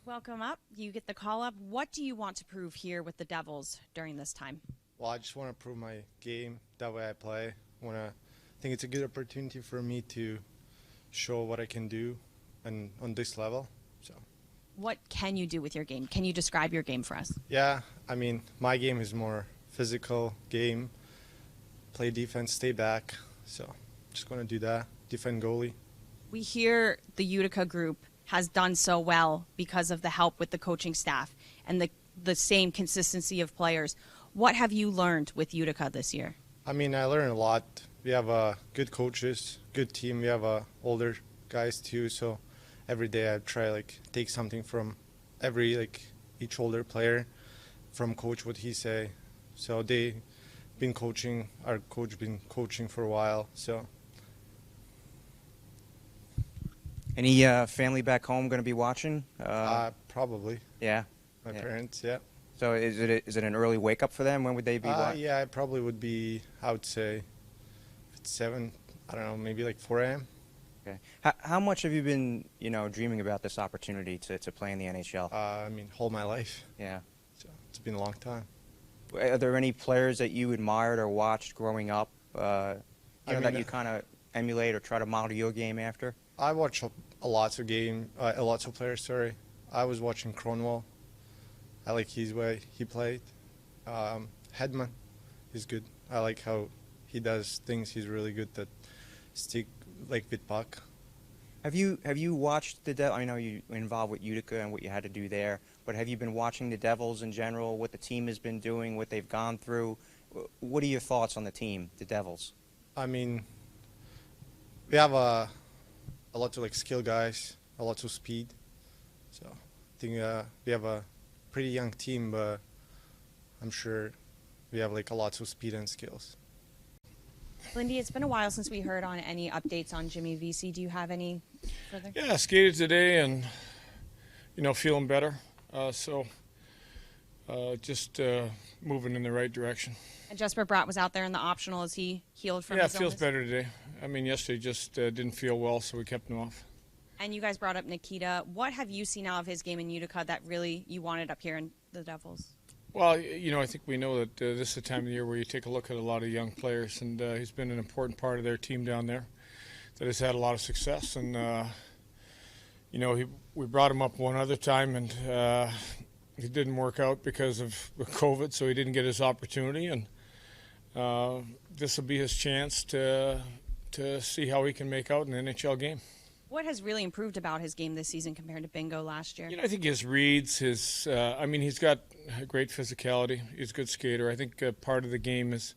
Welcome up. You get the call up. What do you want to prove here with the Devils during this time? Well, I just want to prove my game, that way I play. I think it's a good opportunity for me to show what I can do and on this level. So, what can you do with your game? Can you describe your game for us? yeah, I mean, my game is more physical game, play defense, stay back. So, just going to do that, defend goalie. We hear the Utica group has done so well because of the help with the coaching staff and the same consistency of players. What have you learned with Utica this year? I mean, I learned a lot. We have good coaches, good team. We have older guys too. So every day I try take something from each older player, from coach what he say. So they been coaching. Our coach been coaching for a while. So. Any family back home going to be watching? Probably. Yeah. My parents, yeah. So is it an early wake up for them? When would they be watching? Yeah, it probably would be, I would say, if it's 7, I don't know, maybe 4 a.m. Okay. How much have you been, dreaming about this opportunity to play in the NHL? I mean, whole my life. Yeah. So it's been a long time. Are there any players that you admired or watched growing up, that you kind of emulate or try to model your game after? I watch a lots of players. Sorry, I was watching Cronwall. I like his way he played. Hedman is good. I like how he does things. He's really good at stick with puck. Have you watched the Devils? I know you were involved with Utica and what you had to do there, but have you been watching the Devils in general? What the team has been doing, what they've gone through. What are your thoughts on the team, the Devils? I mean, we have a lot of skill guys, a lot of speed. So I think we have a pretty young team, but I'm sure we have a lot of speed and skills. Lindy, it's been a while since we heard on any updates on Jimmy Vesey. Do you have any further? Yeah, skated today and feeling better. Just moving in the right direction. And Jesper Bratt was out there in the optional. Is he healed from Yeah, it his feels illness? better today. I mean, yesterday just didn't feel well, so we kept him off. And you guys brought up Nikita. What have you seen out of his game in Utica that really you wanted up here in the Devils? Well, I think we know that this is the time of the year where you take a look at a lot of young players, and he's been an important part of their team down there that has had a lot of success. And, we brought him up one other time, and it didn't work out because of COVID, so he didn't get his opportunity. And this will be his chance to see how he can make out in an NHL game. What has really improved about his game this season compared to Bingo last year? I think his reads, he's got great physicality. He's a good skater. I think part of the game is,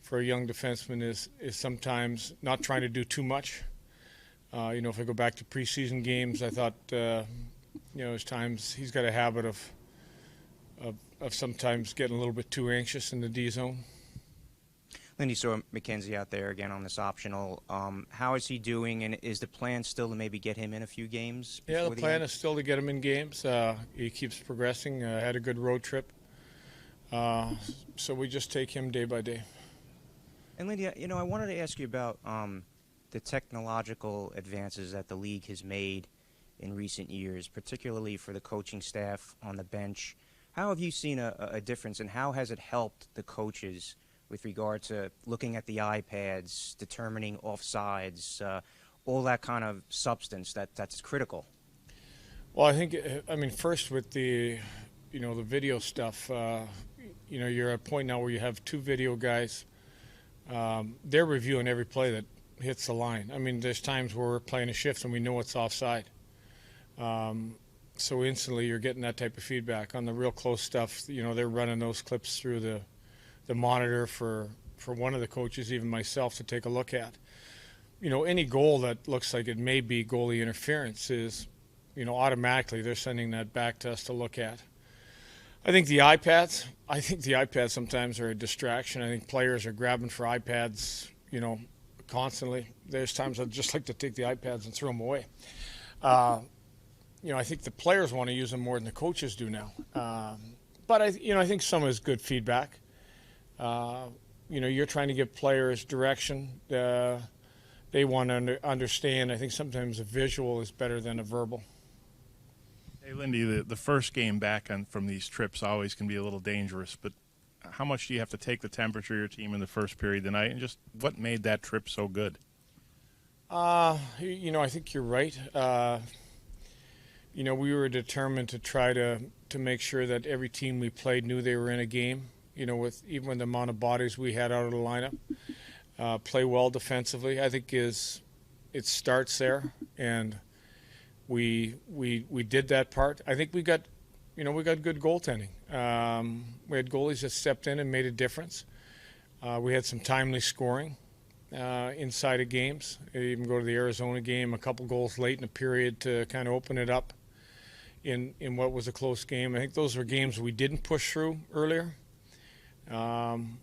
for a young defenseman, is sometimes not trying to do too much. If I go back to preseason games, I thought, there's times he's got a habit of sometimes getting a little bit too anxious in the D zone. Lindy saw McKenzie out there again on this optional. How is he doing, and is the plan still to maybe get him in a few games? Yeah, the plan is still to get him in games. He keeps progressing, had a good road trip. So we just take him day by day. And Lindy, I wanted to ask you about the technological advances that the league has made in recent years, particularly for the coaching staff on the bench. How have you seen a difference, and how has it helped the coaches with regard to looking at the iPads, determining offsides, all that kind of substance that's critical? Well, I think, first with the video stuff, you're at a point now where you have 2 video guys. They're reviewing every play that hits the line. There's times where we're playing a shift and we know it's offside. So instantly you're getting that type of feedback. On the real close stuff, they're running those clips through the monitor for one of the coaches, even myself, to take a look at. Any goal that looks like it may be goalie interference is, automatically they're sending that back to us to look at. I think the iPads sometimes are a distraction. I think players are grabbing for iPads, constantly. There's times I'd just like to take the iPads and throw them away. I think the players want to use them more than the coaches do now. But I think some is good feedback. You're trying to give players direction. They want to understand. I think sometimes a visual is better than a verbal. Hey, Lindy, the first game back from these trips always can be a little dangerous, but how much do you have to take the temperature of your team in the first period tonight, and just what made that trip so good? I think you're right. We were determined to try to make sure that every team we played knew they were in a game, with even the amount of bodies we had out of the lineup. Play well defensively, I think it starts there, and we did that part. I think we got good goaltending. We had goalies that stepped in and made a difference. We had some timely scoring inside of games. Even go to the Arizona game, a couple goals late in the period to kind of open it up in what was a close game. I think those were games we didn't push through earlier. And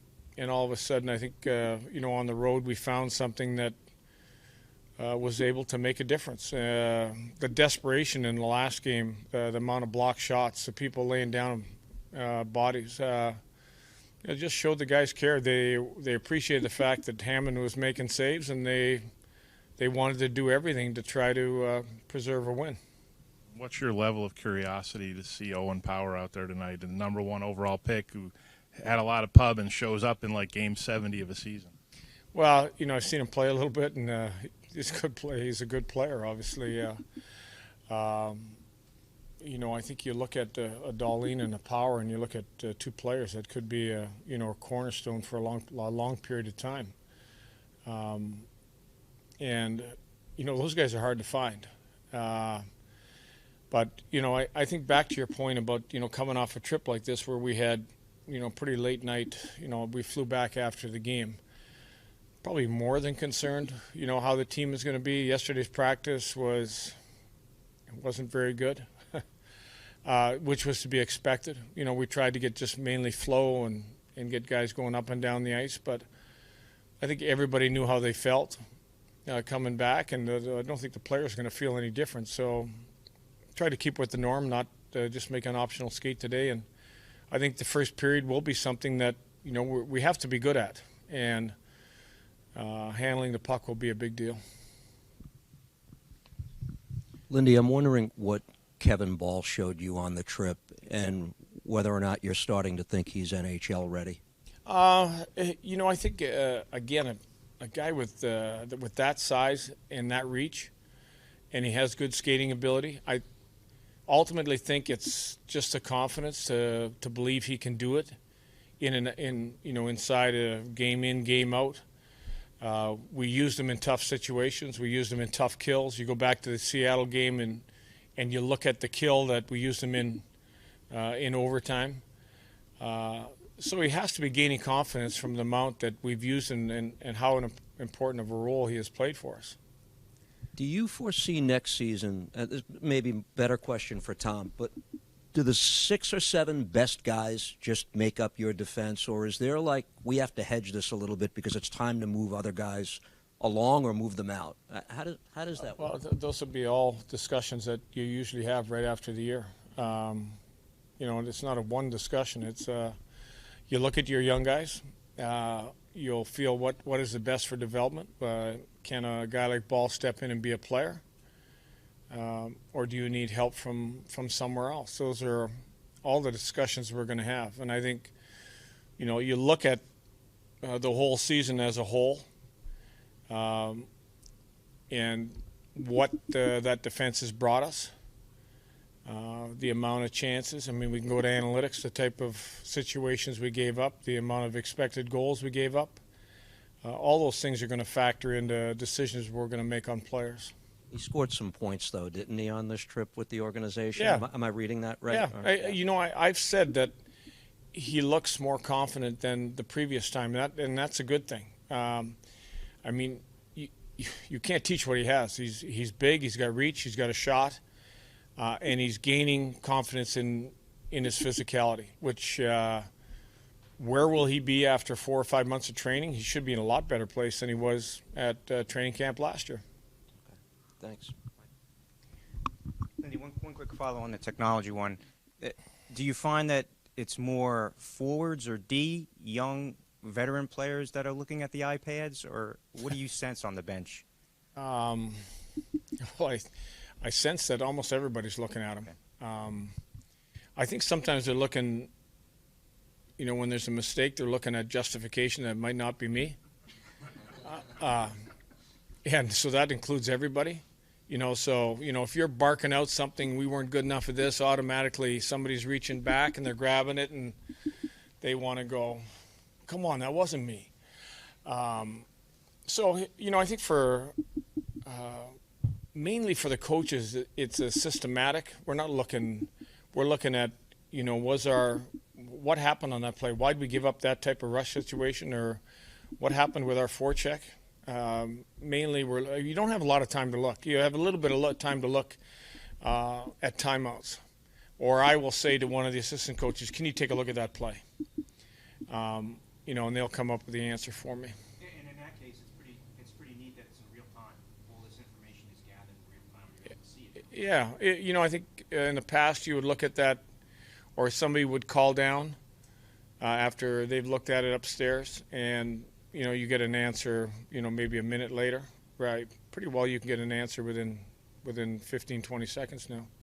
all of a sudden, I think, on the road we found something that was able to make a difference. The desperation in the last game, the amount of blocked shots, the people laying down bodies, it just showed the guys care. They appreciated the fact that Hammond was making saves, and they wanted to do everything to try to preserve a win. What's your level of curiosity to see Owen Power out there tonight, the number 1 overall pick who had a lot of pub and shows up in like game 70 of a season? Well, I've seen him play a little bit, and he's a good player. He's a good player, obviously. I think you look at a Dahlin and a Power, and you look at two players that could be a cornerstone for a long period of time. Those guys are hard to find. But I think back to your point about coming off a trip like this where we had pretty late night. We flew back after the game. Probably more than concerned, how the team is going to be. Yesterday's practice wasn't very good, which was to be expected. We tried to get just mainly flow and get guys going up and down the ice, but I think everybody knew how they felt coming back, and I don't think the players are going to feel any different. So try to keep with the norm, not just make an optional skate today. And I think the first period will be something that we have to be good at, and handling the puck will be a big deal. Lindy, I'm wondering what Kevin Ball showed you on the trip and whether or not you're starting to think he's NHL ready. I think, again, a guy with that size and that reach, and he has good skating ability. I ultimately think it's just a confidence to believe he can do it inside a game in, game out. We used him in tough situations. We used him in tough kills. You go back to the Seattle game and you look at the kill that we used him in overtime. So he has to be gaining confidence from the amount that we've used and how important of a role he has played for us. Do you foresee next season, this may be a better question for Tom, but do the 6 or 7 best guys just make up your defense, or is there we have to hedge this a little bit because it's time to move other guys along or move them out? How does that work? Well, those would be all discussions that you usually have right after the year. And it's not a one discussion. It's you look at your young guys. You'll feel what is the best for development. Can a guy like Ball step in and be a player? Or do you need help from somewhere else? Those are all the discussions we're going to have. And I think, you look at the whole season as a whole and what that defense has brought us, the amount of chances. I mean, we can go to analytics, the type of situations we gave up, the amount of expected goals we gave up. All those things are going to factor into decisions we're going to make on players. He scored some points, though, didn't he, on this trip with the organization? Yeah. Am I reading that right? Yeah. I've said that he looks more confident than the previous time, and that's a good thing. I mean, you can't teach what he has. He's big, he's got reach, he's got a shot, and he's gaining confidence in his physicality, which where will he be after 4 or 5 months of training? He should be in a lot better place than he was at training camp last year. Thanks. Lindy, one quick follow on the technology one. Do you find that it's more forwards or D, young veteran players that are looking at the iPads, or what do you sense on the bench? Well, I sense that almost everybody's looking at them. I think sometimes they're looking, when there's a mistake, they're looking at justification that might not be me. And so that includes everybody. So, if you're barking out something, we weren't good enough at this, automatically somebody's reaching back and they're grabbing it and they want to go, come on, that wasn't me. So, I think mainly for the coaches, it's a systematic. We're looking at, what happened on that play? Why'd we give up that type of rush situation, or what happened with our forecheck? Mainly, you don't have a lot of time to look. You have a little bit of time to look at timeouts. Or I will say to one of the assistant coaches, can you take a look at that play? And they'll come up with the answer for me. And in that case, it's pretty neat that it's in real time. All this information is gathered in real time. You're able to see it. Yeah. I think in the past you would look at that, or somebody would call down after they've looked at it upstairs, and you get an answer, maybe a minute later. Right. Pretty well you can get an answer within 15, 20 seconds now.